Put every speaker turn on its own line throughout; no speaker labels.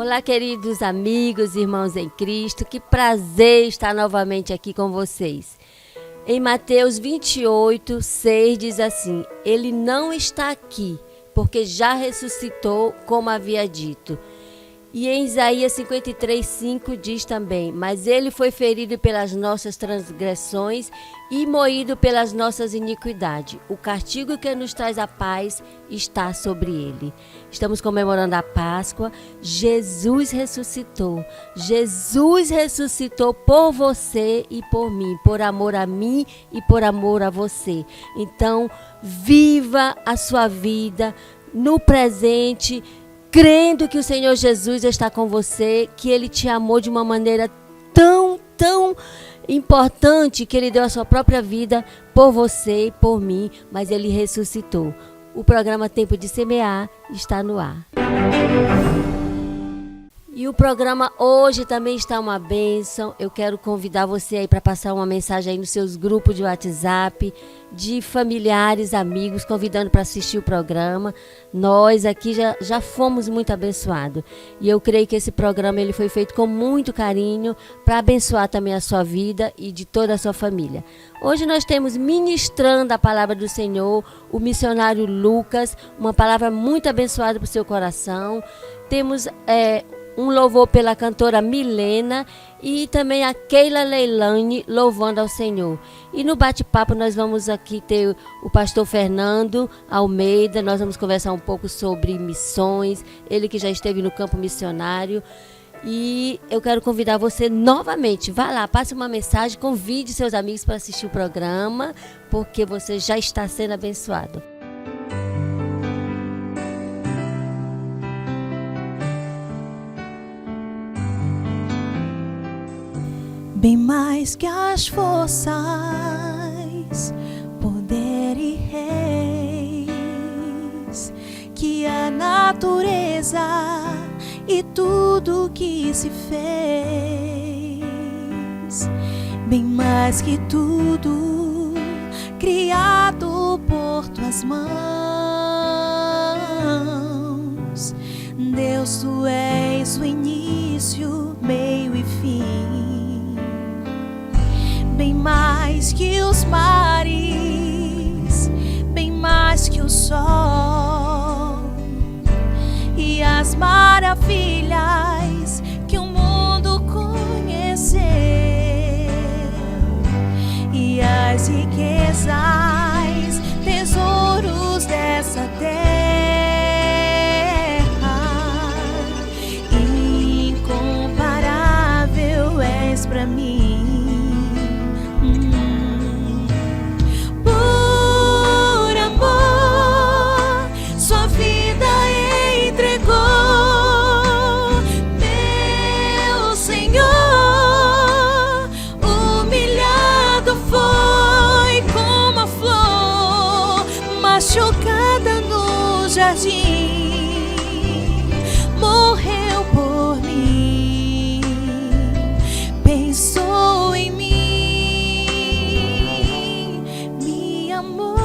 Olá, queridos amigos, irmãos em Cristo, que prazer estar novamente aqui com vocês. Em Mateus 28, 6 diz assim: Ele não está aqui, porque já ressuscitou, como havia dito. E em Isaías 53, 5 diz também: Mas ele foi ferido pelas nossas transgressões e moído pelas nossas iniquidades. O castigo que nos traz a paz está sobre ele. Estamos comemorando a Páscoa. Jesus ressuscitou. Jesus ressuscitou por você e por mim, por amor a mim e por amor a você. Então, viva a sua vida no presente, crendo que o Senhor Jesus está com você, que Ele te amou de uma maneira tão importante, que Ele deu a sua própria vida por você e por mim, mas Ele ressuscitou. O programa Tempo de Semear está no ar. E o programa hoje também está uma bênção. Eu quero convidar você aí para passar uma mensagem aí nos seus grupos de WhatsApp, de familiares, amigos, convidando para assistir o programa. Nós aqui já fomos muito abençoados. E eu creio que esse programa ele foi feito com muito carinho para abençoar também a sua vida e de toda a sua família. Hoje nós temos ministrando a palavra do Senhor, o missionário Lucas, uma palavra muito abençoada para o seu coração. Temos um louvor pela cantora Milena e também a Keila Leilani louvando ao Senhor. E no bate-papo nós vamos aqui ter o pastor Fernando Almeida. Nós vamos conversar um pouco sobre missões, ele que já esteve no campo missionário. E eu quero convidar você novamente, vá lá, passe uma mensagem, convide seus amigos para assistir o programa, porque você já está sendo abençoado.
Bem mais que as forças, poder e reis, que a natureza e tudo que se fez, bem mais que tudo criado por tuas mãos. Deus, tu és o início, meio e fim. Bem mais que os mares, bem mais que o sol e as maravilhas que o mundo conheceu, e as riquezas, tesouros dessa terra. Incomparável és pra mim. Chocada no jardim, morreu por mim, pensou em mim, me amou.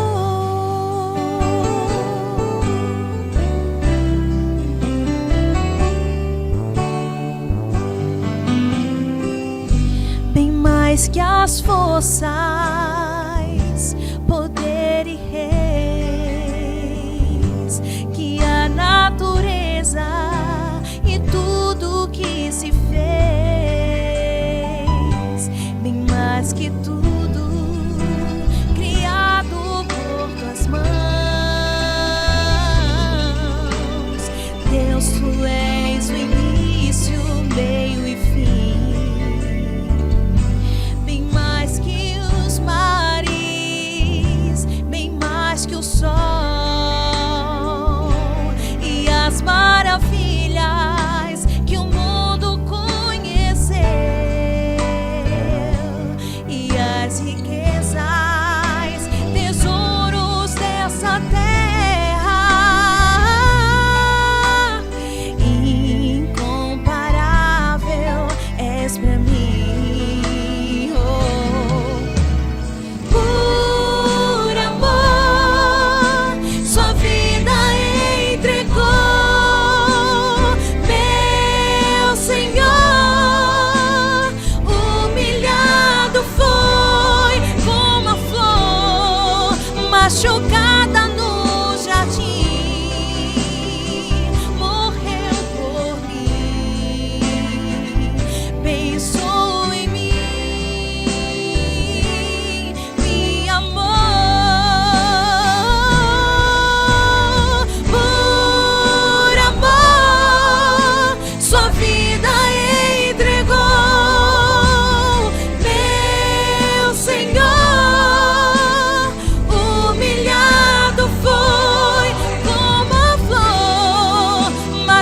Bem mais que as forças, poder e que a natureza e tudo que se fez, bem mais que tudo criado por tuas mãos. Deus, tu és o início, meio e fim, bem mais que os mares, bem mais que o sol, as maravilhas que o mundo conheceu, e as riquezas, tesouros dessa terra.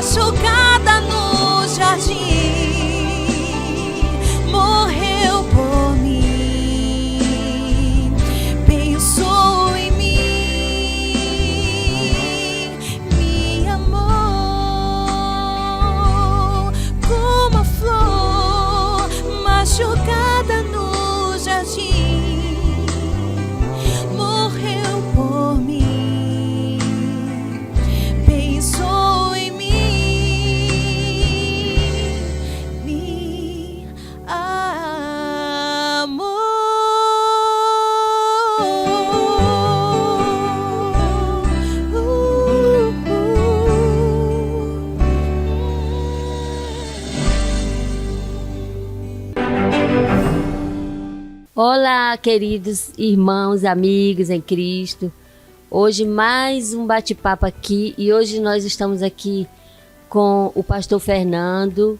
machucada no jardim, morreu por mim, pensou em mim, me amou como a flor machucada no jardim, morreu por mim, pensou em mim, me amou.
Olá, queridos irmãos, amigos em Cristo. Hoje mais um bate-papo aqui e hoje nós estamos aqui com o pastor Fernando,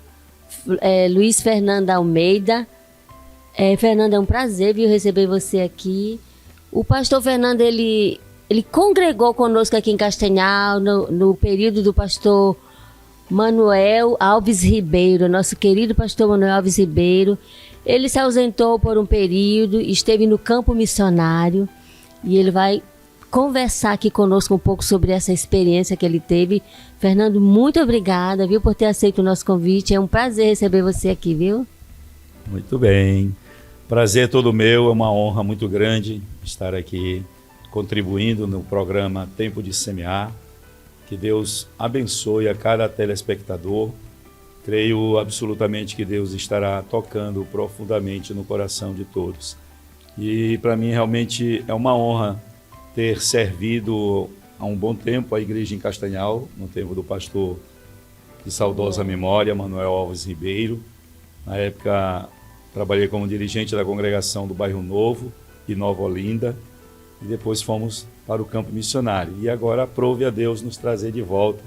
Luiz Fernando Almeida. Fernando, é um prazer, viu, receber você aqui. O pastor Fernando, ele congregou conosco aqui em Castanhal no período do pastor Manuel Alves Ribeiro, nosso querido pastor Manuel Alves Ribeiro. Ele se ausentou por um período, esteve no campo missionário e ele vai conversar aqui conosco um pouco sobre essa experiência que ele teve. Fernando, muito obrigada, viu, por ter aceito o nosso convite. É um prazer receber você aqui, viu?
Muito bem. Prazer todo meu, é uma honra muito grande estar aqui contribuindo no programa Tempo de Semear. Que Deus abençoe a cada telespectador. Creio absolutamente que Deus estará tocando profundamente no coração de todos. E para mim realmente é uma honra ter servido há um bom tempo a igreja em Castanhal, no tempo do pastor de saudosa memória, Manuel Alves Ribeiro. Na época trabalhei como dirigente da congregação do Bairro Novo e Nova Olinda e depois fomos para o campo missionário. E agora aprove a Deus nos trazer de volta,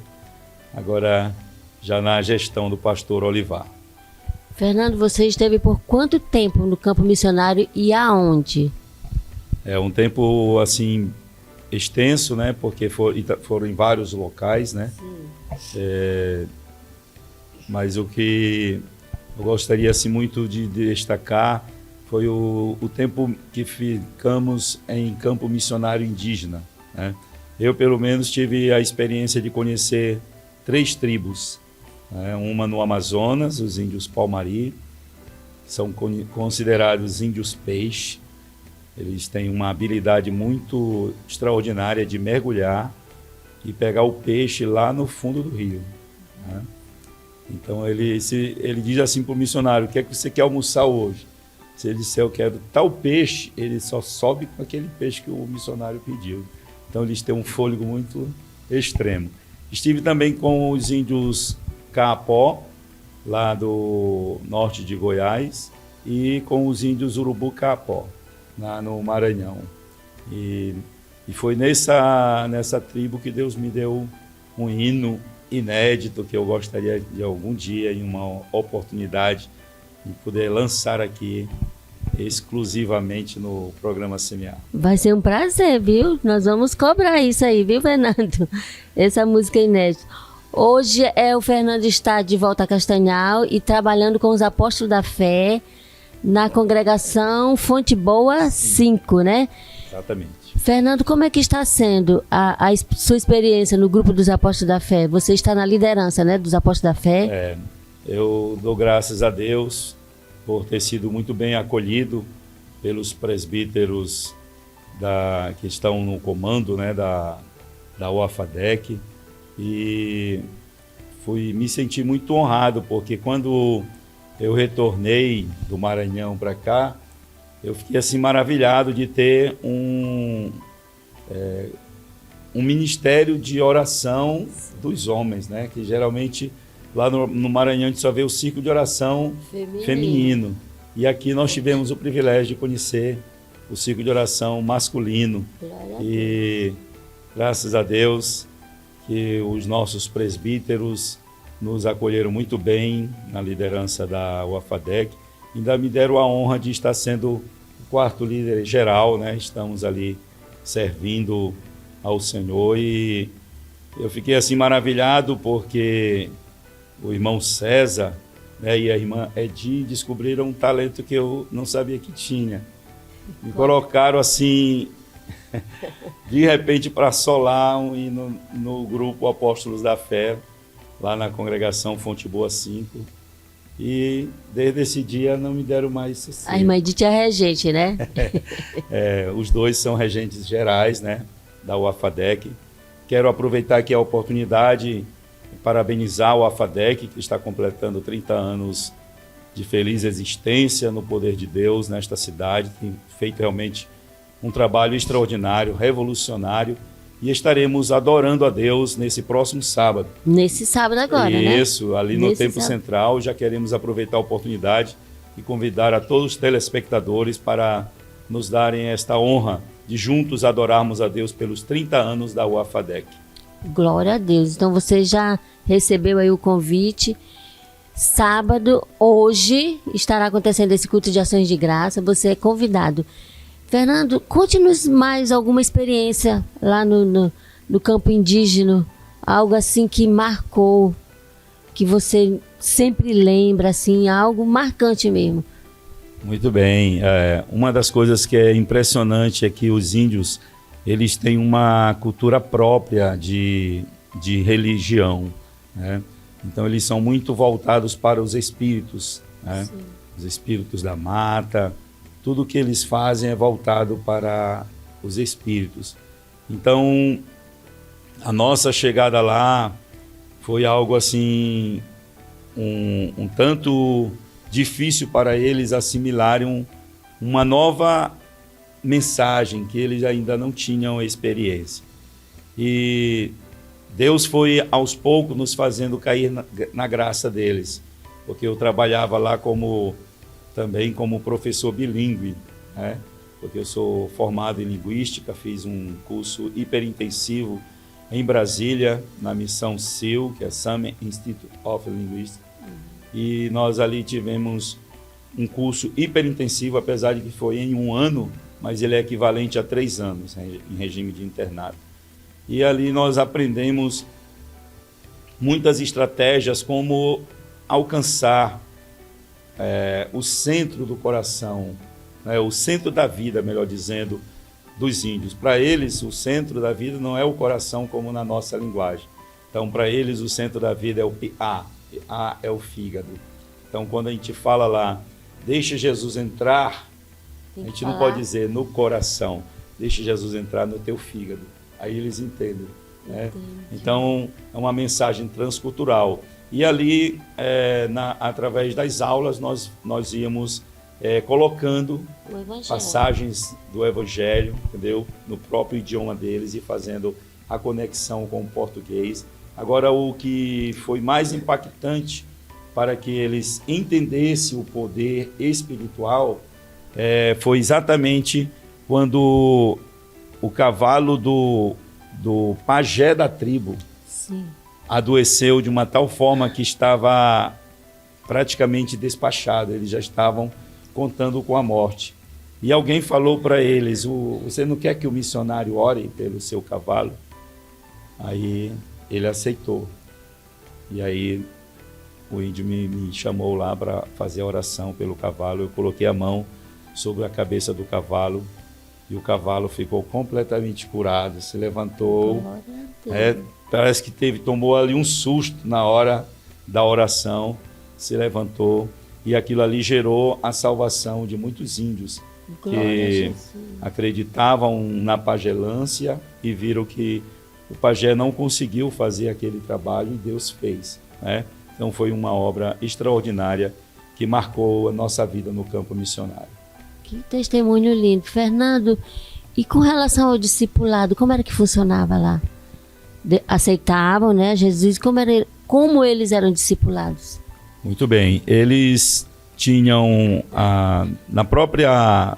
agora já na gestão do pastor Olivar.
Fernando, você esteve por quanto tempo no campo missionário e aonde?
É um tempo assim extenso, né? Porque foram em vários locais, né? Mas o que eu gostaria assim, muito de destacar foi o tempo que ficamos em campo missionário indígena, né? Eu, pelo menos, tive a experiência de conhecer 3 tribos. Uma no Amazonas, os índios Palmari, são considerados índios peixe. Eles têm uma habilidade muito extraordinária de mergulhar e pegar o peixe lá no fundo do rio, né? Então ele diz assim para o missionário: o que é que você quer almoçar hoje? Se ele disser eu quero tal peixe, ele só sobe com aquele peixe que o missionário pediu. Então eles têm um fôlego muito extremo. Estive também com os índios Kaapó, lá do norte de Goiás, e com os índios Urubu-Kaapó, no Maranhão. E foi nessa tribo que Deus me deu um hino inédito que eu gostaria de algum dia, em uma oportunidade, de poder lançar aqui exclusivamente no programa Semear.
Vai ser um prazer, viu? Nós vamos cobrar isso aí, viu, Fernando? Essa música inédita. Hoje o Fernando está de volta a Castanhal e trabalhando com os Apóstolos da Fé na congregação Fonte Boa 5, né?
Exatamente.
Fernando, como é que está sendo a sua experiência no grupo dos Apóstolos da Fé? Você está na liderança, né, dos Apóstolos da Fé?
Eu dou graças a Deus por ter sido muito bem acolhido pelos presbíteros que estão no comando, né, da UAFADEC. E me senti muito honrado, porque quando eu retornei do Maranhão para cá, eu fiquei assim maravilhado de ter um ministério de oração dos homens, né? Que geralmente lá no Maranhão a gente só vê o círculo de oração feminino. E aqui nós tivemos o privilégio de conhecer o círculo de oração masculino. E graças a Deus que os nossos presbíteros nos acolheram muito bem na liderança da UAFADEC. Ainda me deram a honra de estar sendo o 4º líder geral, né? Estamos ali servindo ao Senhor e eu fiquei assim maravilhado porque o irmão César, né, e a irmã Edi descobriram um talento que eu não sabia que tinha. Me colocaram assim, de repente, para solar e no grupo Apóstolos da Fé, lá na congregação Fonte Boa 5. E desde esse dia não me deram mais sossego.
A irmã Edith é regente, né?
Os dois são regentes gerais, né, da UAFADEC. Quero aproveitar aqui a oportunidade e parabenizar o UAFADEC, que está completando 30 anos de feliz existência no poder de Deus nesta cidade. Tem feito realmente um trabalho extraordinário, revolucionário. E estaremos adorando a Deus nesse próximo sábado.
Nesse sábado agora, né?
Isso, ali no Templo Central. Já queremos aproveitar a oportunidade e convidar a todos os telespectadores para nos darem esta honra de juntos adorarmos a Deus pelos 30 anos da UAFADEC.
Glória a Deus. Então você já recebeu aí o convite. Sábado, hoje, estará acontecendo esse culto de ações de graça. Você é convidado. Fernando, conte-nos mais alguma experiência lá no campo indígena, algo assim que marcou, que você sempre lembra, assim, algo marcante mesmo.
Muito bem. Uma das coisas que é impressionante é que os índios, eles têm uma cultura própria de religião, né? Então eles são muito voltados para os espíritos, né? Os espíritos da mata. Tudo que eles fazem é voltado para os espíritos. Então, a nossa chegada lá foi algo assim, um tanto difícil para eles assimilarem uma nova mensagem que eles ainda não tinham experiência. E Deus foi aos poucos nos fazendo cair na graça deles, porque eu trabalhava lá também como professor bilíngue, né? Porque eu sou formado em linguística, fiz um curso hiperintensivo em Brasília, na missão SIL, que é Summer Institute of Linguistics. E nós ali tivemos um curso hiperintensivo, apesar de que foi em 1 ano, mas ele é equivalente a 3 anos, né, em regime de internato. E ali nós aprendemos muitas estratégias como alcançar o centro do coração, né, o centro da vida, melhor dizendo, dos índios. Para eles, o centro da vida não é o coração como na nossa linguagem. Então, para eles, o centro da vida é o piá. Piá é o fígado. Então, quando a gente fala lá, deixa Jesus entrar, a gente não pode dizer no coração, deixa Jesus entrar no teu fígado. Aí eles entendem, né? Então, é uma mensagem transcultural. E ali, através das aulas, nós íamos colocando passagens do Evangelho, entendeu? No próprio idioma deles e fazendo a conexão com o português. Agora, o que foi mais impactante para que eles entendessem o poder espiritual foi exatamente quando o cavalo do pajé da tribo adoeceu de uma tal forma que estava praticamente despachado, eles já estavam contando com a morte. E alguém falou para eles, você não quer que o missionário ore pelo seu cavalo? Aí ele aceitou. E aí o índio me chamou lá para fazer a oração pelo cavalo. Eu coloquei a mão sobre a cabeça do cavalo e o cavalo ficou completamente curado, se levantou. Parece que tomou ali um susto na hora da oração, se levantou e aquilo ali gerou a salvação de muitos índios que acreditavam na pagelância e viram que o pajé não conseguiu fazer aquele trabalho e Deus fez, né? Então foi uma obra extraordinária que marcou a nossa vida no campo missionário.
Que testemunho lindo. Fernando, e com relação ao discipulado, como era que funcionava lá? Aceitavam, né, Jesus? Como eles eram discipulados?
Muito bem. Eles tinham na própria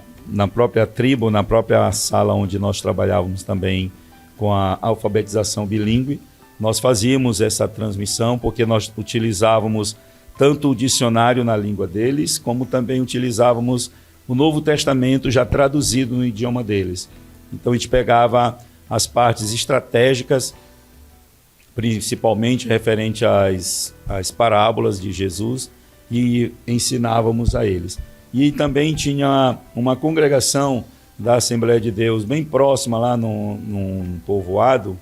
tribo, na própria sala onde nós trabalhávamos também com a alfabetização bilíngue, nós fazíamos essa transmissão porque nós utilizávamos tanto o dicionário na língua deles, como também utilizávamos o Novo Testamento já traduzido no idioma deles. Então a gente pegava as partes estratégicas principalmente referente às parábolas de Jesus, e ensinávamos a eles. E também tinha uma congregação da Assembleia de Deus bem próxima lá num povoado,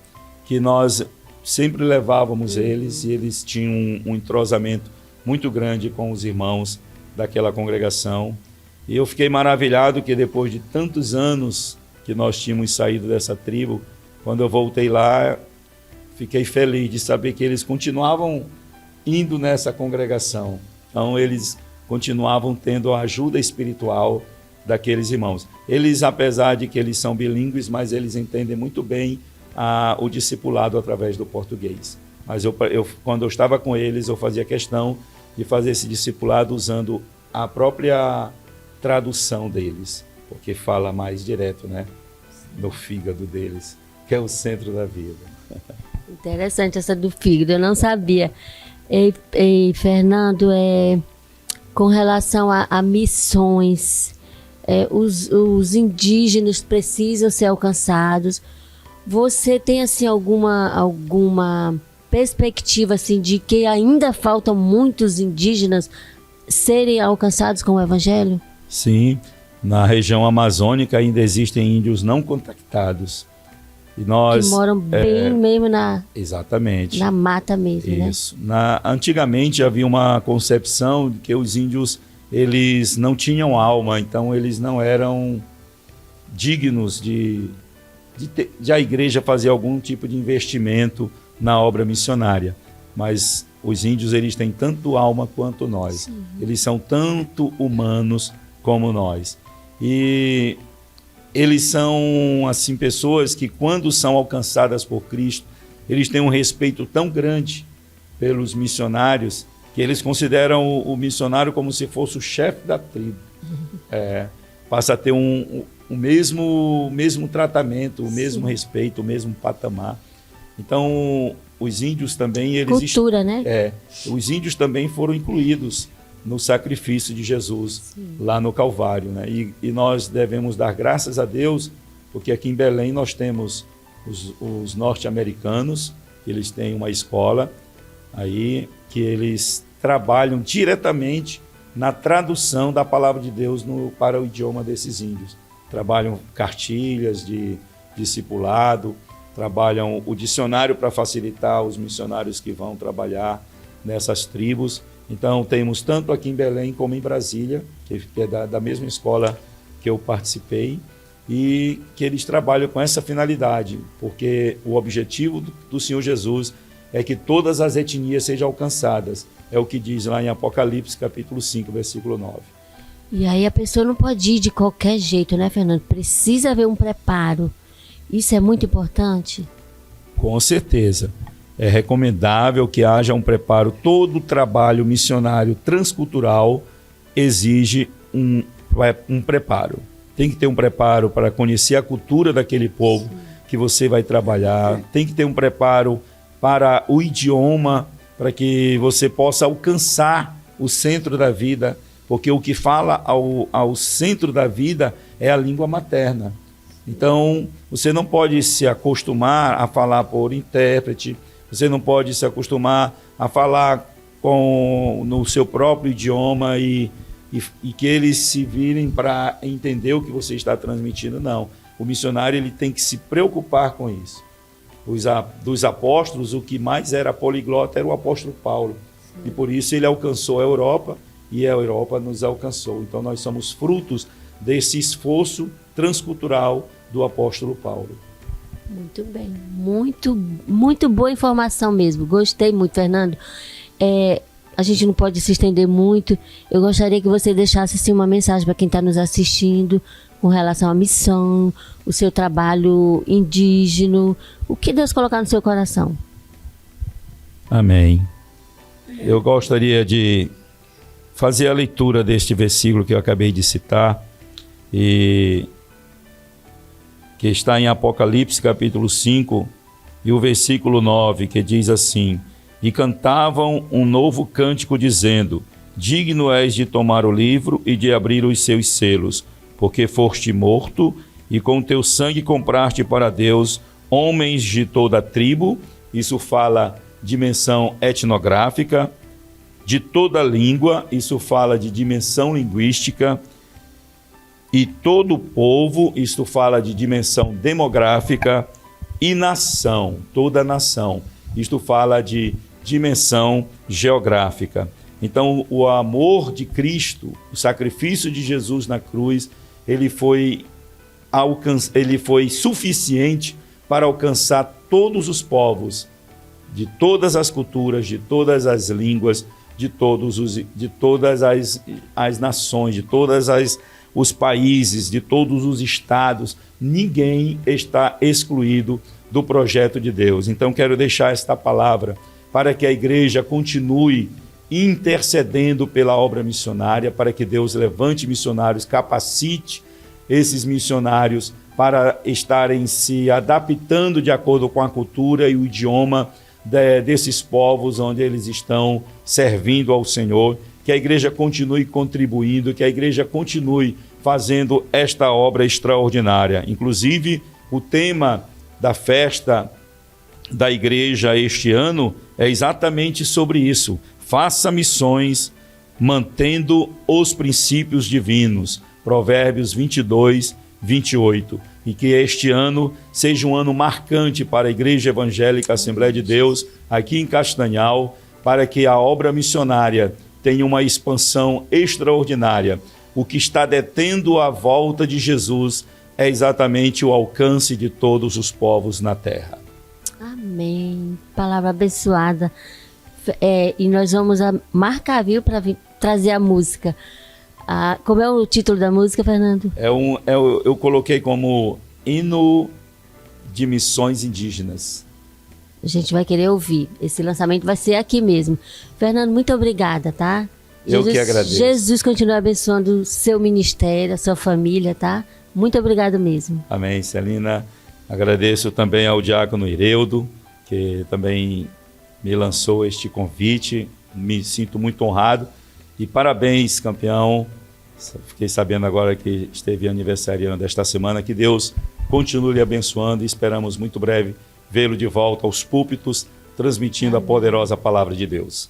que nós sempre levávamos eles, e eles tinham um entrosamento muito grande com os irmãos daquela congregação. E eu fiquei maravilhado que depois de tantos anos que nós tínhamos saído dessa tribo, quando eu voltei lá, fiquei feliz de saber que eles continuavam indo nessa congregação. Então eles continuavam tendo a ajuda espiritual daqueles irmãos. Eles, apesar de que eles são bilíngues, mas eles entendem muito bem o discipulado através do português. Mas quando eu estava com eles, eu fazia questão de fazer esse discipulado usando a própria tradução deles, porque fala mais direto, né, no fígado deles, que é o centro da vida.
Interessante essa do fígado, eu não sabia. E Fernando, com relação a missões, os indígenas precisam ser alcançados. Você tem assim alguma perspectiva assim de que ainda faltam muitos indígenas serem alcançados com o evangelho?
Sim, na região amazônica ainda existem índios não contactados. E nós,
que moram bem mesmo
exatamente,
na mata mesmo,
isso, né? Antigamente havia uma concepção de que os índios, eles não tinham alma, então eles não eram dignos de a igreja fazer algum tipo de investimento na obra missionária. Mas os índios, eles têm tanto alma quanto nós. Sim. Eles são tanto humanos como nós. E eles são, assim, pessoas que, quando são alcançadas por Cristo, eles têm um respeito tão grande pelos missionários, que eles consideram o missionário como se fosse o chefe da tribo. Passa a ter o mesmo tratamento, o mesmo respeito, o mesmo patamar. Então, os índios também...
Cultura, né?
Os índios também foram incluídos no sacrifício de Jesus, sim, lá no Calvário, né? E nós devemos dar graças a Deus, porque aqui em Belém nós temos os norte-americanos, que eles têm uma escola aí, que eles trabalham diretamente na tradução da palavra de Deus para o idioma desses índios. Trabalham cartilhas de discipulado, trabalham o dicionário para facilitar os missionários que vão trabalhar nessas tribos. Então, temos tanto aqui em Belém como em Brasília, que é da mesma escola que eu participei, e que eles trabalham com essa finalidade, porque o objetivo do Senhor Jesus é que todas as etnias sejam alcançadas. É o que diz lá em Apocalipse, capítulo 5, versículo 9.
E aí a pessoa não pode ir de qualquer jeito, né, Fernando? Precisa haver um preparo. Isso é muito importante?
Com certeza. É recomendável que haja um preparo. Todo trabalho missionário transcultural exige um preparo. Tem que ter um preparo para conhecer a cultura daquele povo, sim, que você vai trabalhar. Tem que ter um preparo para o idioma, para que você possa alcançar o centro da vida, porque o que fala ao centro da vida é a língua materna. Então, você não pode se acostumar a falar por intérprete, você não pode se acostumar a falar no seu próprio idioma e que eles se virem para entender o que você está transmitindo. Não. O missionário, ele tem que se preocupar com isso. Dos apóstolos, o que mais era poliglota era o apóstolo Paulo. Sim. E por isso ele alcançou a Europa e a Europa nos alcançou. Então nós somos frutos desse esforço transcultural do apóstolo Paulo.
Muito bem, muito boa informação mesmo. Gostei muito, Fernando. A gente não pode se estender muito. Eu gostaria que você deixasse assim, uma mensagem para quem está nos assistindo com relação à missão, o seu trabalho indígena, o que Deus colocar no seu coração.
Amém. Eu gostaria de fazer a leitura deste versículo que eu acabei de citar, e que está em Apocalipse capítulo 5 e o versículo 9, que diz assim: e cantavam um novo cântico dizendo: digno és de tomar o livro e de abrir os seus selos, porque foste morto e com teu sangue compraste para Deus homens de toda a tribo, isso fala dimensão etnográfica, de toda língua, isso fala de dimensão linguística, e todo povo, isto fala de dimensão demográfica, e nação, toda nação, isto fala de dimensão geográfica. Então, o amor de Cristo, o sacrifício de Jesus na cruz, ele foi suficiente para alcançar todos os povos, de todas as culturas, de todas as línguas, de todas as nações, de todos os países, de todos os estados. Ninguém está excluído do projeto de Deus. Então, quero deixar esta palavra para que a igreja continue intercedendo pela obra missionária, para que Deus levante missionários, capacite esses missionários para estarem se adaptando de acordo com a cultura e o idioma desses povos onde eles estão servindo ao Senhor, que a igreja continue contribuindo, que a igreja continue fazendo esta obra extraordinária. Inclusive, o tema da festa da igreja este ano é exatamente sobre isso: faça missões mantendo os princípios divinos. Provérbios 22, 28. E que este ano seja um ano marcante para a Igreja Evangélica Assembleia de Deus, aqui em Castanhal, para que a obra missionária tenha uma expansão extraordinária. O que está detendo a volta de Jesus é exatamente o alcance de todos os povos na terra.
Amém. Palavra abençoada. E nós vamos marcar, viu, para trazer a música. Como é o título da música, Fernando?
Eu coloquei como Hino de Missões Indígenas.
A gente vai querer ouvir. Esse lançamento vai ser aqui mesmo. Fernando, muito obrigada, tá?
Eu que agradeço.
Jesus continue abençoando o seu ministério, a sua família, tá? Muito obrigado mesmo.
Amém, Celina. Agradeço também ao diácono Ireudo, que também me lançou este convite. Me sinto muito honrado. E parabéns, campeão. Fiquei sabendo agora que esteve aniversariando desta semana. Que Deus continue lhe abençoando e esperamos muito breve vê-lo de volta aos púlpitos, transmitindo a poderosa palavra de Deus.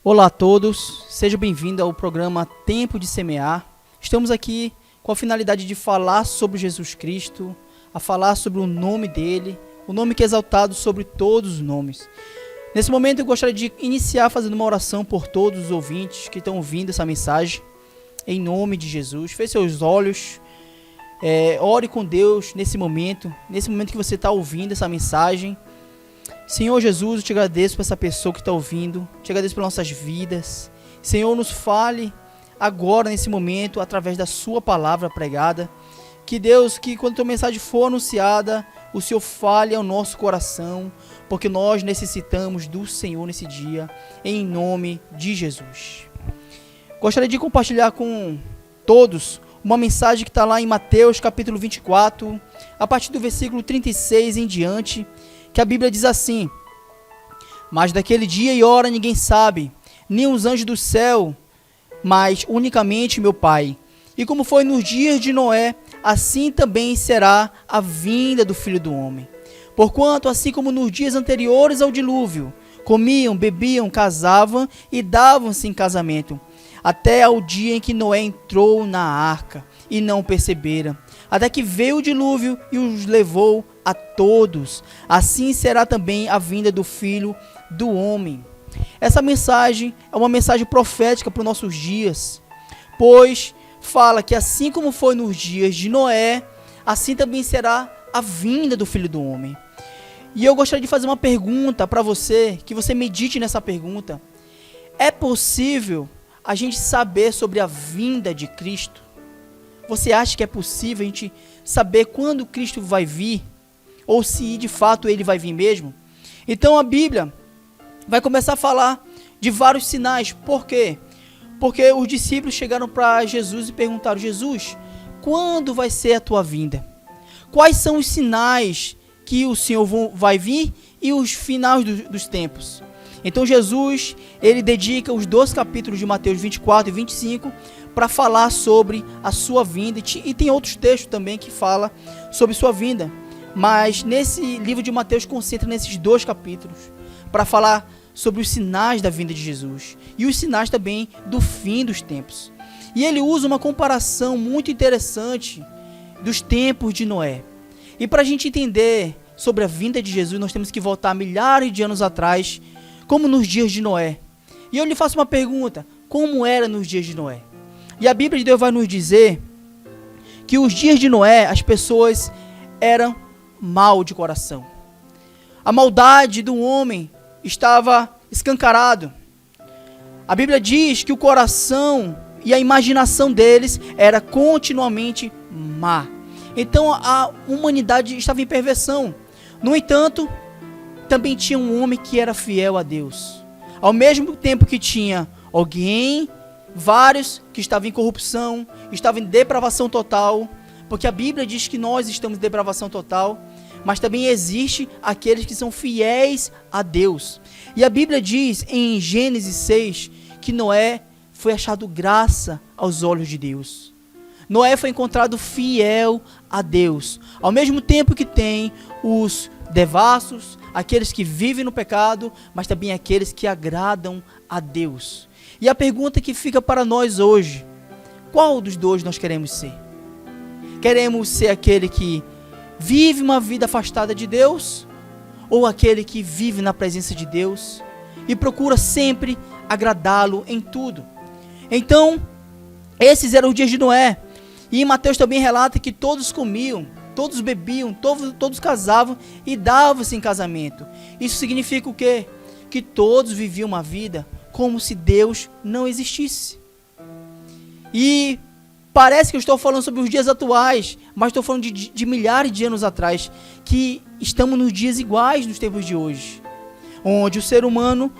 Olá a todos, seja bem-vindo ao programa Tempo de Semear. Estamos aqui com a finalidade de falar sobre Jesus Cristo, a falar sobre o nome dele, o nome que é exaltado sobre todos os nomes. Nesse momento eu gostaria de iniciar fazendo uma oração por todos os ouvintes que estão ouvindo essa mensagem, em nome de Jesus. Feche seus olhos, ore com Deus nesse momento que você está ouvindo essa mensagem. Senhor Jesus, eu te agradeço por essa pessoa que está ouvindo, te agradeço pelas nossas vidas. Senhor, nos fale agora nesse momento, através da sua palavra pregada. Que Deus, que quando a tua mensagem for anunciada, o Senhor fale ao nosso coração, porque nós necessitamos do Senhor nesse dia, em nome de Jesus. Gostaria de compartilhar com todos uma mensagem que está lá em Mateus capítulo 24, a partir do versículo 36 em diante, que a Bíblia diz assim: mas daquele dia e hora ninguém sabe, nem os anjos do céu, mas unicamente meu Pai. E como foi nos dias de Noé, assim também será a vinda do Filho do Homem. Porquanto, assim como nos dias anteriores ao dilúvio, comiam, bebiam, casavam e davam-se em casamento, até ao dia em que Noé entrou na arca, e não perceberam, até que veio o dilúvio e os levou a todos. Assim será também a vinda do Filho do Homem. Essa mensagem é uma mensagem profética para os nossos dias, pois fala que assim como foi nos dias de Noé, assim também será a vinda do Filho do Homem. E eu gostaria de fazer uma pergunta para você, que você medite nessa pergunta. É possível a gente saber sobre a vinda de Cristo? Você acha que é possível a gente saber quando Cristo vai vir? Ou se de fato ele vai vir mesmo? Então a Bíblia vai começar a falar de vários sinais. Por quê? Porque os discípulos chegaram para Jesus e perguntaram: Jesus, quando vai ser a tua vinda? Quais são os sinais que o Senhor vai vir e os finais dos tempos? Então Jesus, ele dedica os 2 capítulos de Mateus 24 e 25 para falar sobre a sua vinda. E tem outros textos também que falam sobre sua vinda. Mas nesse livro de Mateus concentra nesses 2 capítulos para falar sobre os sinais da vinda de Jesus e os sinais também do fim dos tempos. E ele usa uma comparação muito interessante dos tempos de Noé. E para a gente entender sobre a vinda de Jesus, nós temos que voltar milhares de anos atrás, como nos dias de Noé. E eu lhe faço uma pergunta: como era nos dias de Noé? E a Bíblia de Deus vai nos dizer que os dias de Noé, as pessoas eram mal de coração. A maldade do homem estava escancarado. A Bíblia diz que o coração e a imaginação deles era continuamente má. Então a humanidade estava em perversão. No entanto, também tinha um homem que era fiel a Deus. Ao mesmo tempo que tinha vários que estavam em corrupção, estavam em depravação total, porque a Bíblia diz que nós estamos em depravação total, mas também existe aqueles que são fiéis a Deus. E a Bíblia diz em Gênesis 6 que Noé foi achado graça aos olhos de Deus. Noé foi encontrado fiel a Deus. Ao mesmo tempo que tem os devassos, aqueles que vivem no pecado, mas também aqueles que agradam a Deus. E a pergunta que fica para nós hoje: qual dos dois nós queremos ser? Queremos ser aquele que vive uma vida afastada de Deus, ou aquele que vive na presença de Deus e procura sempre agradá-lo em tudo? Então, esses eram os dias de Noé. E em Mateus também relata que todos comiam, todos bebiam, todos casavam e davam-se em casamento. Isso significa o quê? Que todos viviam uma vida como se Deus não existisse. E parece que eu estou falando sobre os dias atuais, mas estou falando de milhares de anos atrás, que estamos nos dias iguais nos tempos de hoje, onde o ser humano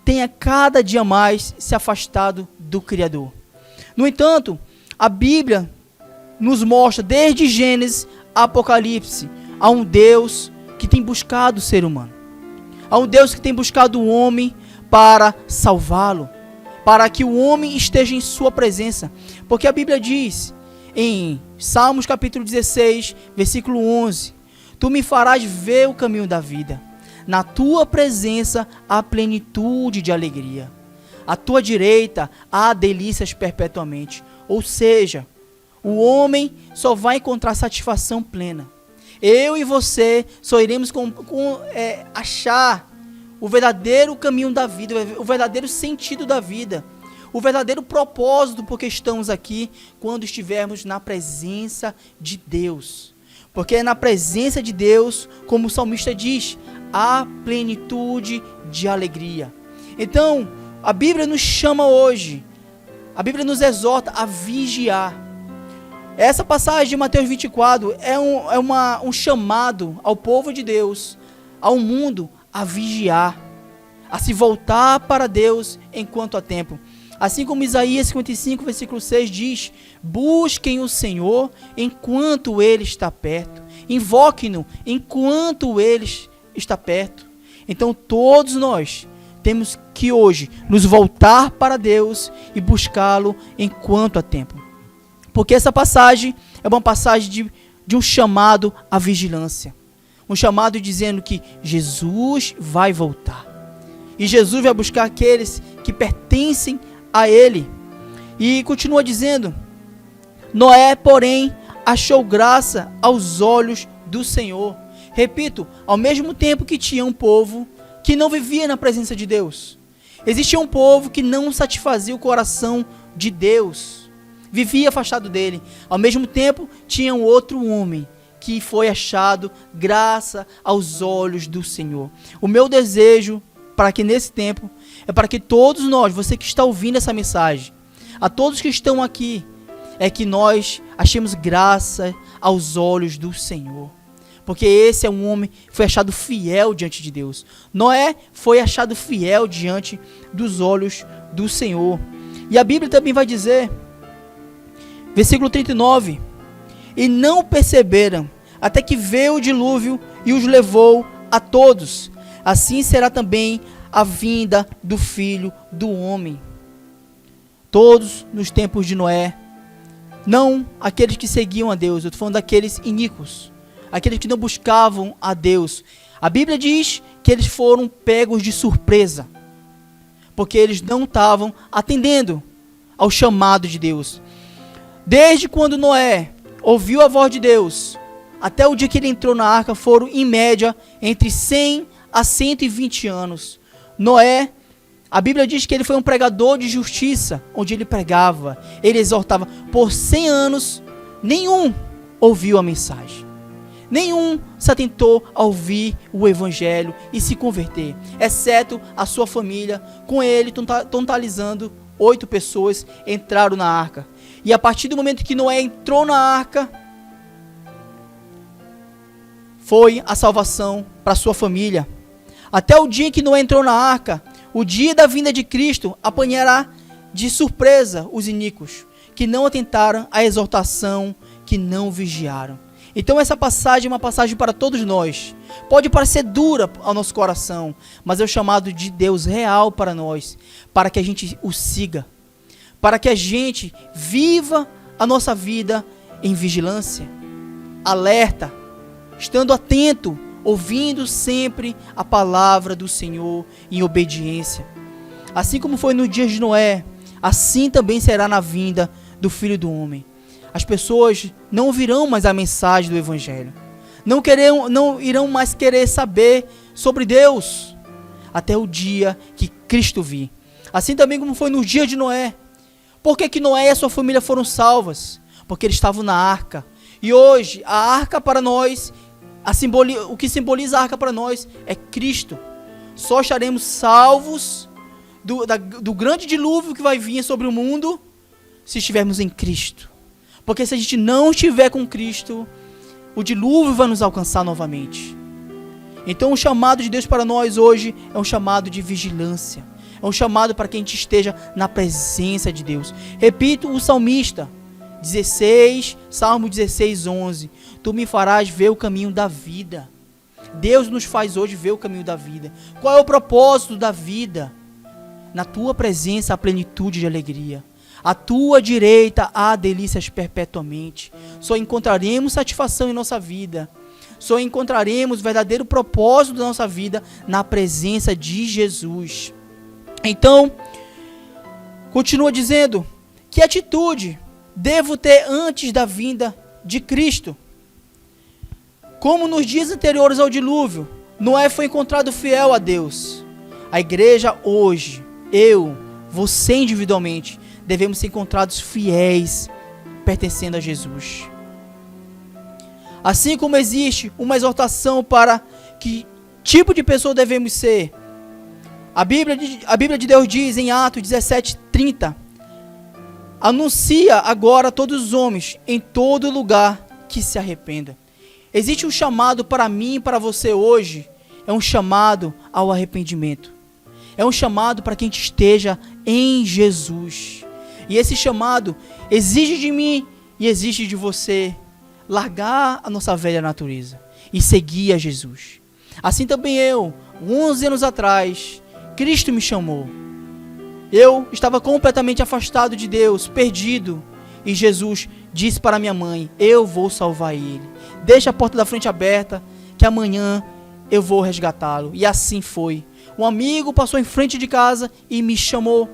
tenha cada dia mais se afastado do Criador. No entanto, a Bíblia nos mostra desde Gênesis a Apocalipse a um Deus que tem buscado o ser humano, a um Deus que tem buscado o homem para salvá-lo, para que o homem esteja em sua presença, porque a Bíblia diz em Salmos capítulo 16, versículo 11: Tu me farás ver o caminho da vida, na tua presença há plenitude de alegria, à tua direita há delícias perpetuamente. Ou seja, o homem só vai encontrar satisfação plena. Eu e você só iremos achar o verdadeiro caminho da vida, o verdadeiro sentido da vida, o verdadeiro propósito porque estamos aqui, quando estivermos na presença de Deus. Porque é na presença de Deus, como o salmista diz, há plenitude de alegria. Então, a Bíblia nos chama hoje, a Bíblia nos exorta a vigiar. Essa passagem de Mateus 24 é um chamado ao povo de Deus, ao mundo, a vigiar, a se voltar para Deus enquanto há tempo. Assim como Isaías 55, versículo 6 diz: busquem o Senhor enquanto Ele está perto, invoquem-no enquanto Ele está perto. Então todos nós temos que hoje nos voltar para Deus e buscá-lo enquanto há tempo. Porque essa passagem é uma passagem de um chamado à vigilância. Um chamado dizendo que Jesus vai voltar. E Jesus vai buscar aqueles que pertencem a Ele. E continua dizendo: Noé, porém, achou graça aos olhos do Senhor. Repito, ao mesmo tempo que tinha um povo que não vivia na presença de Deus, existia um povo que não satisfazia o coração de Deus, vivia afastado dele. Ao mesmo tempo, tinha um outro homem que foi achado graça aos olhos do Senhor. O meu desejo para que nesse tempo é para que todos nós, você que está ouvindo essa mensagem, a todos que estão aqui, é que nós achemos graça aos olhos do Senhor. Porque esse é um homem que foi achado fiel diante de Deus. Noé foi achado fiel diante dos olhos do Senhor. E a Bíblia também vai dizer, versículo 39, e não perceberam, até que veio o dilúvio e os levou a todos. Assim será também a vinda do Filho do Homem. Todos nos tempos de Noé, não aqueles que seguiam a Deus, eu estou falando daqueles iníquos, aqueles que não buscavam a Deus. A Bíblia diz que eles foram pegos de surpresa, porque eles não estavam atendendo ao chamado de Deus. Desde quando Noé ouviu a voz de Deus, até o dia que ele entrou na arca, foram em média entre 100 a 120 anos. Noé, a Bíblia diz que ele foi um pregador de justiça, onde ele pregava, ele exortava. Por 100 anos, nenhum ouviu a mensagem. Nenhum se atentou a ouvir o evangelho e se converter, exceto a sua família. Com ele, totalizando 8 pessoas entraram na arca. E a partir do momento que Noé entrou na arca, foi a salvação para sua família. Até o dia em que Noé entrou na arca, o dia da vinda de Cristo, apanhará de surpresa os iníquos, que não atentaram à exortação, que não vigiaram. Então essa passagem é uma passagem para todos nós. Pode parecer dura ao nosso coração, mas é o chamado de Deus real para nós, para que a gente o siga, para que a gente viva a nossa vida em vigilância, alerta, estando atento, ouvindo sempre a palavra do Senhor em obediência. Assim como foi no dia de Noé, assim também será na vinda do Filho do Homem. As pessoas não ouvirão mais a mensagem do Evangelho. Não irão mais querer saber sobre Deus, até o dia que Cristo vir. Assim também como foi no dia de Noé. Por que Noé e a sua família foram salvas? Porque eles estavam na arca. E hoje, a arca para nós, o que simboliza a arca para nós é Cristo. Só estaremos salvos do grande dilúvio que vai vir sobre o mundo se estivermos em Cristo. Porque se a gente não estiver com Cristo, o dilúvio vai nos alcançar novamente. Então o chamado de Deus para nós hoje é um chamado de vigilância. É um chamado para que a gente esteja na presença de Deus. Repito o salmista, Salmo 16, 11. Tu me farás ver o caminho da vida. Deus nos faz hoje ver o caminho da vida. Qual é o propósito da vida? Na tua presença há plenitude de alegria. À tua direita há delícias perpetuamente. Só encontraremos satisfação em nossa vida. Só encontraremos o verdadeiro propósito da nossa vida na presença de Jesus. Então, continua dizendo, que atitude devo ter antes da vinda de Cristo? Como nos dias anteriores ao dilúvio, Noé foi encontrado fiel a Deus. A igreja hoje, você individualmente, devemos ser encontrados fiéis, pertencendo a Jesus. Assim como existe uma exortação para que tipo de pessoa devemos ser, a Bíblia de Deus diz em Atos 17:30, anuncia agora a todos os homens, em todo lugar, que se arrependa. Existe um chamado para mim e para você hoje, é um chamado ao arrependimento. É um chamado para que a gente esteja em Jesus. E esse chamado exige de mim e exige de você largar a nossa velha natureza e seguir a Jesus. Assim também 11 anos atrás, Cristo me chamou. Eu estava completamente afastado de Deus, perdido. E Jesus disse para minha mãe, eu vou salvar ele. Deixa a porta da frente aberta, que amanhã eu vou resgatá-lo. E assim foi. Um amigo passou em frente de casa e me chamou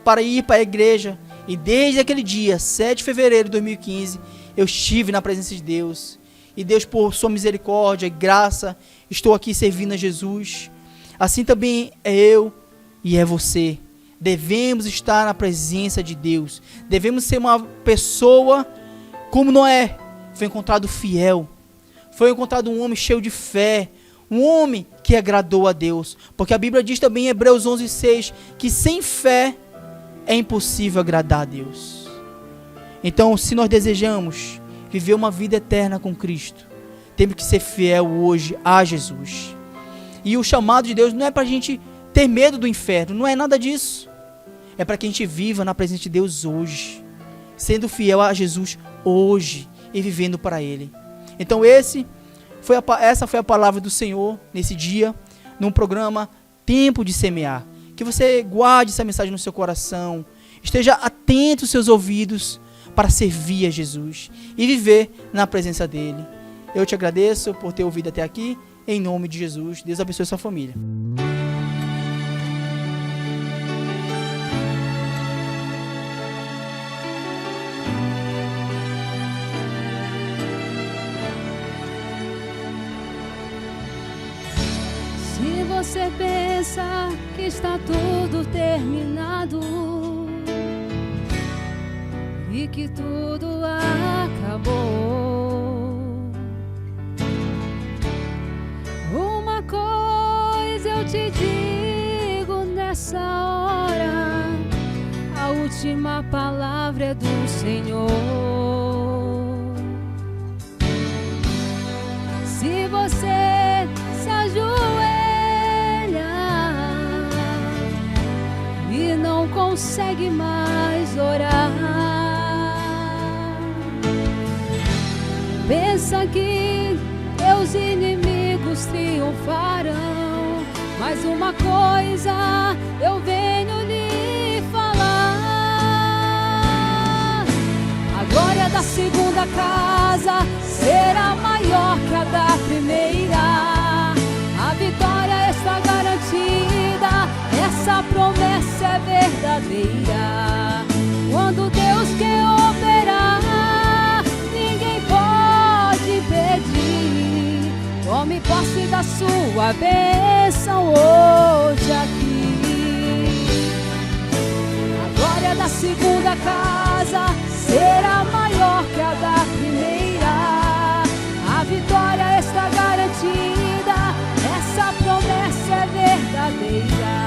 para ir para a igreja. E desde aquele dia, 7 de fevereiro de 2015, eu estive na presença de Deus. E Deus, por sua misericórdia e graça, estou aqui servindo a Jesus. Assim também é eu e é você. Devemos estar na presença de Deus. Devemos ser uma pessoa como Noé. Foi encontrado fiel. Foi encontrado um homem cheio de fé. Um homem que agradou a Deus. Porque a Bíblia diz também em Hebreus 11:6 que sem fé é impossível agradar a Deus. Então, se nós desejamos viver uma vida eterna com Cristo, temos que ser fiel hoje a Jesus. E o chamado de Deus não é para a gente ter medo do inferno, não é nada disso. É para que a gente viva na presença de Deus hoje, sendo fiel a Jesus hoje e vivendo para Ele. Então essa foi a palavra do Senhor nesse dia, num programa Tempo de Semear. Que você guarde essa mensagem no seu coração, esteja atento aos seus ouvidos para servir a Jesus e viver na presença dEle. Eu te agradeço por ter ouvido até aqui. Em nome de Jesus, Deus abençoe sua família.
Se você pensa que está tudo terminado e que tudo acabou, uma coisa eu te digo nessa hora: a última palavra é do Senhor. Se você se ajoelha e não consegue mais orar, pensa que teus inimigos triunfarão, mas uma coisa eu venho lhe falar: a glória da segunda casa será maior que a da primeira. A vitória está garantida, essa promessa é verdadeira. Quando Deus quer operar, ninguém pode impedir. Tome posse da sua bênção hoje aqui. A glória da segunda casa será maior que a da primeira. A vitória está garantida, essa promessa é verdadeira.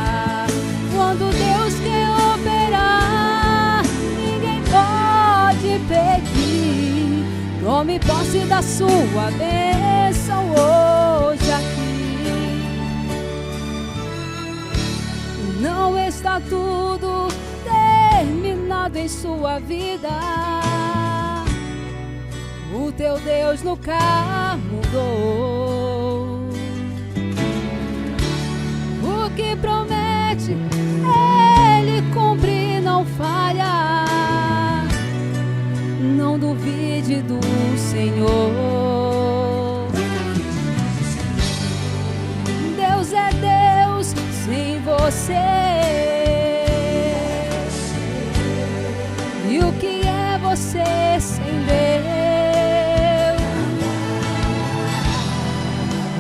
Quando Deus quer operar, ninguém pode impedir. Tome posse da sua bênção hoje aqui. Não está tudo terminado em sua vida. O teu Deus nunca mudou. O que promete, Ele cumpre, não falha. Não duvide do Senhor. Deus é Deus sem você. E o que é você sem Deus?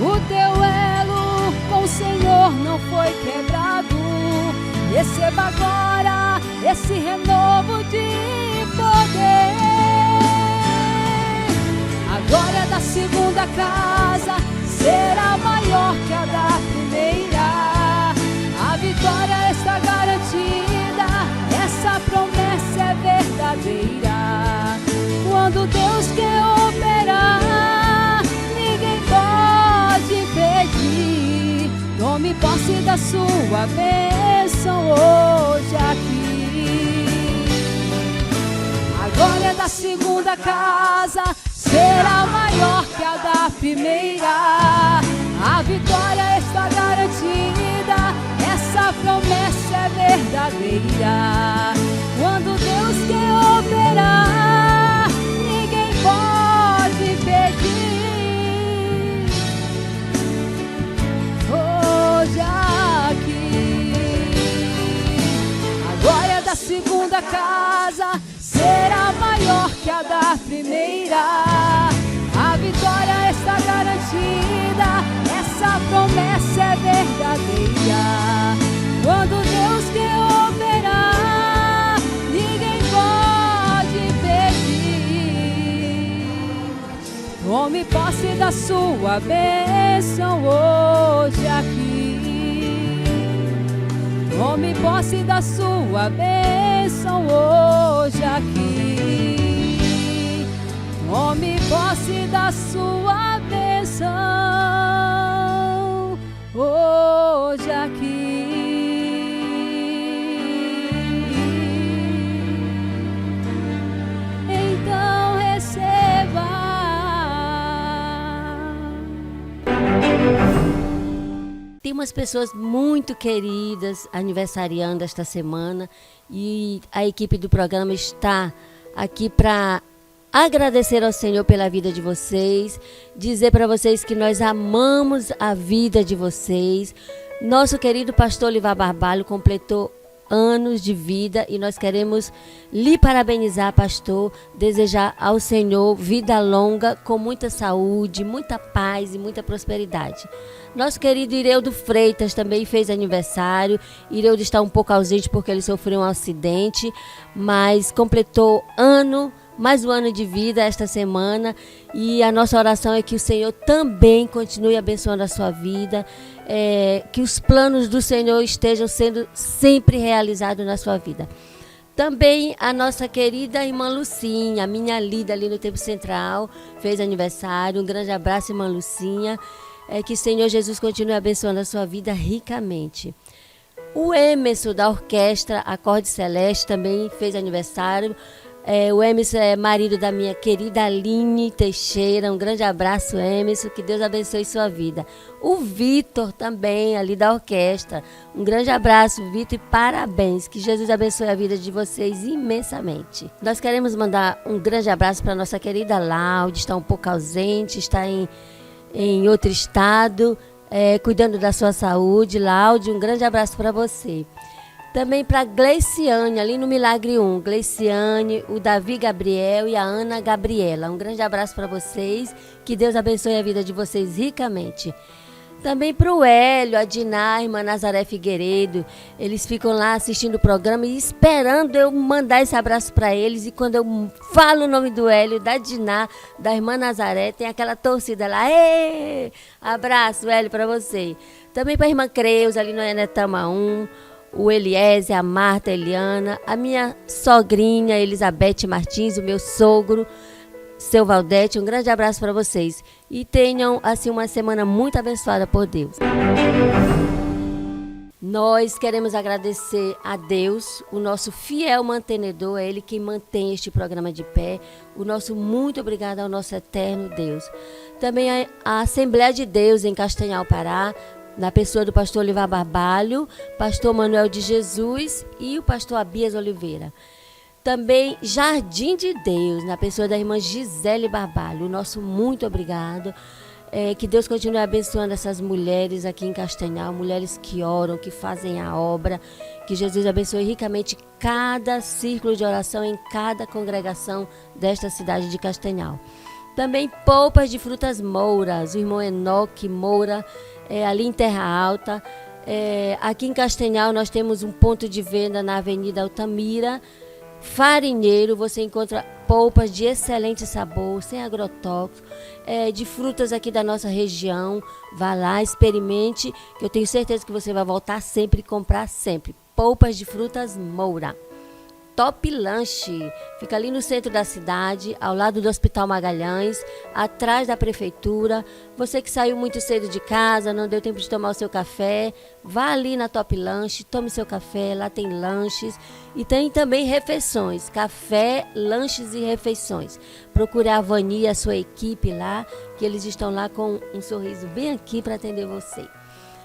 O teu elo com o Senhor não foi quebrado. Receba agora esse renovo de poder. A glória da segunda casa será maior que a da primeira. A vitória está garantida, essa promessa é verdadeira. Quando Deus quer operar, ninguém pode impedir. Tome posse da sua bênção hoje aqui. A glória da segunda casa será maior que a da primeira. A vitória está garantida, essa promessa é verdadeira. Quando Deus quer operar, ninguém pode impedir. Hoje aqui, a glória da segunda casa será maior que a da primeira. A vitória está garantida, essa promessa é verdadeira. Quando Deus quer operar, ninguém pode impedir. Tome posse da sua bênção hoje aqui. Tome posse da sua bênção hoje aqui. Tome posse da sua bênção hoje aqui. Então receba.
Tem umas pessoas muito queridas aniversariando esta semana e a equipe do programa está aqui para agradecer ao Senhor pela vida de vocês, dizer para vocês que nós amamos a vida de vocês. Nosso querido pastor Olivar Barbalho completou anos de vida e nós queremos lhe parabenizar, pastor, desejar ao Senhor vida longa, com muita saúde, muita paz e muita prosperidade. Nosso querido Ireudo Freitas também fez aniversário. Ireudo está um pouco ausente porque ele sofreu um acidente, mas completou mais um ano de vida esta semana, e a nossa oração é que o Senhor também continue abençoando a sua vida, que os planos do Senhor estejam sendo sempre realizados na sua vida. Também a nossa querida irmã Lucinha, a minha líder ali no Tempo Central, fez aniversário. Um grande abraço, irmã Lucinha. Que o Senhor Jesus continue abençoando a sua vida ricamente. O Emerson da orquestra Acorde Celeste também fez aniversário. O Emerson é marido da minha querida Aline Teixeira. Um grande abraço, Emerson, que Deus abençoe sua vida. O Vitor também, ali da orquestra. Um grande abraço, Vitor, e parabéns. Que Jesus abençoe a vida de vocês imensamente. Nós queremos mandar um grande abraço para nossa querida Laude, está um pouco ausente, está em outro estado, cuidando da sua saúde. Laude, um grande abraço para você. Também para Gleiciane, ali no Milagre 1. Gleiciane, o Davi Gabriel e a Ana Gabriela. Um grande abraço para vocês. Que Deus abençoe a vida de vocês ricamente. Também para o Hélio, a Diná, a irmã Nazaré Figueiredo. Eles ficam lá assistindo o programa e esperando eu mandar esse abraço para eles. E quando eu falo o nome do Hélio, da Diná, da irmã Nazaré, tem aquela torcida lá. Ê! Abraço, Hélio, para você. Também para a irmã Creus, ali no Enetama 1. O Eliezer, a Marta, a Eliana, a minha sogrinha Elizabeth Martins, o meu sogro, seu Valdete. Um grande abraço para vocês. E tenham, assim, uma semana muito abençoada por Deus. Nós queremos agradecer a Deus, o nosso fiel mantenedor, é Ele quem mantém este programa de pé. O nosso muito obrigado ao nosso eterno Deus. Também a Assembleia de Deus em Castanhal, Pará, na pessoa do pastor Olivar Barbalho, pastor Manuel de Jesus e o pastor Abias Oliveira. Também Jardim de Deus, na pessoa da irmã Gisele Barbalho. O nosso muito obrigado. Que Deus continue abençoando essas mulheres aqui em Castanhal, mulheres que oram, que fazem a obra. Que Jesus abençoe ricamente cada círculo de oração em cada congregação desta cidade de Castanhal. Também Polpas de Frutas Mouras, o irmão Enoque Moura, ali em Terra Alta. Aqui em Castanhal nós temos um ponto de venda na Avenida Altamira. Farinheiro, você encontra polpas de excelente sabor, sem agrotóxico, de frutas aqui da nossa região. Vá lá, experimente, que eu tenho certeza que você vai voltar sempre e comprar sempre. Polpas de Frutas Moura. Top Lanche, fica ali no centro da cidade, ao lado do Hospital Magalhães, atrás da prefeitura. Você que saiu muito cedo de casa, não deu tempo de tomar o seu café, vá ali na Top Lanche, tome seu café, lá tem lanches e tem também refeições, café, lanches e refeições. Procure a Vani e a sua equipe lá, que eles estão lá com um sorriso bem aqui para atender você.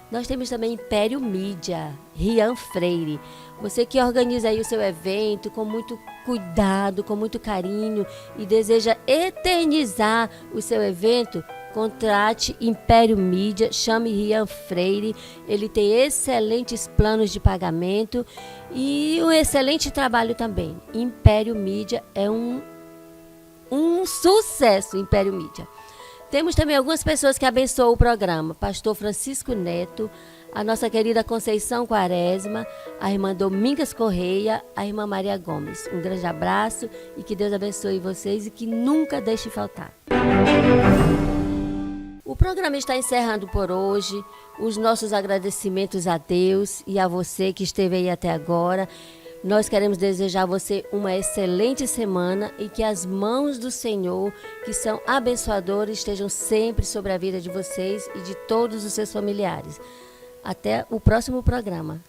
Nós temos também Império Mídia, Rian Freire. Você que organiza aí o seu evento com muito cuidado, com muito carinho e deseja eternizar o seu evento, contrate Império Mídia, chame Rian Freire. Ele tem excelentes planos de pagamento e um excelente trabalho também. Império Mídia é um sucesso, Império Mídia. Temos também algumas pessoas que abençoam o programa. Pastor Francisco Neto, a nossa querida Conceição Quaresma, a irmã Domingas Correia, a irmã Maria Gomes. Um grande abraço e que Deus abençoe vocês e que nunca deixe faltar. O programa está encerrando por hoje. Os nossos agradecimentos a Deus e a você que esteve aí até agora. Nós queremos desejar a você uma excelente semana e que as mãos do Senhor, que são abençoadoras, estejam sempre sobre a vida de vocês e de todos os seus familiares. Até o próximo programa.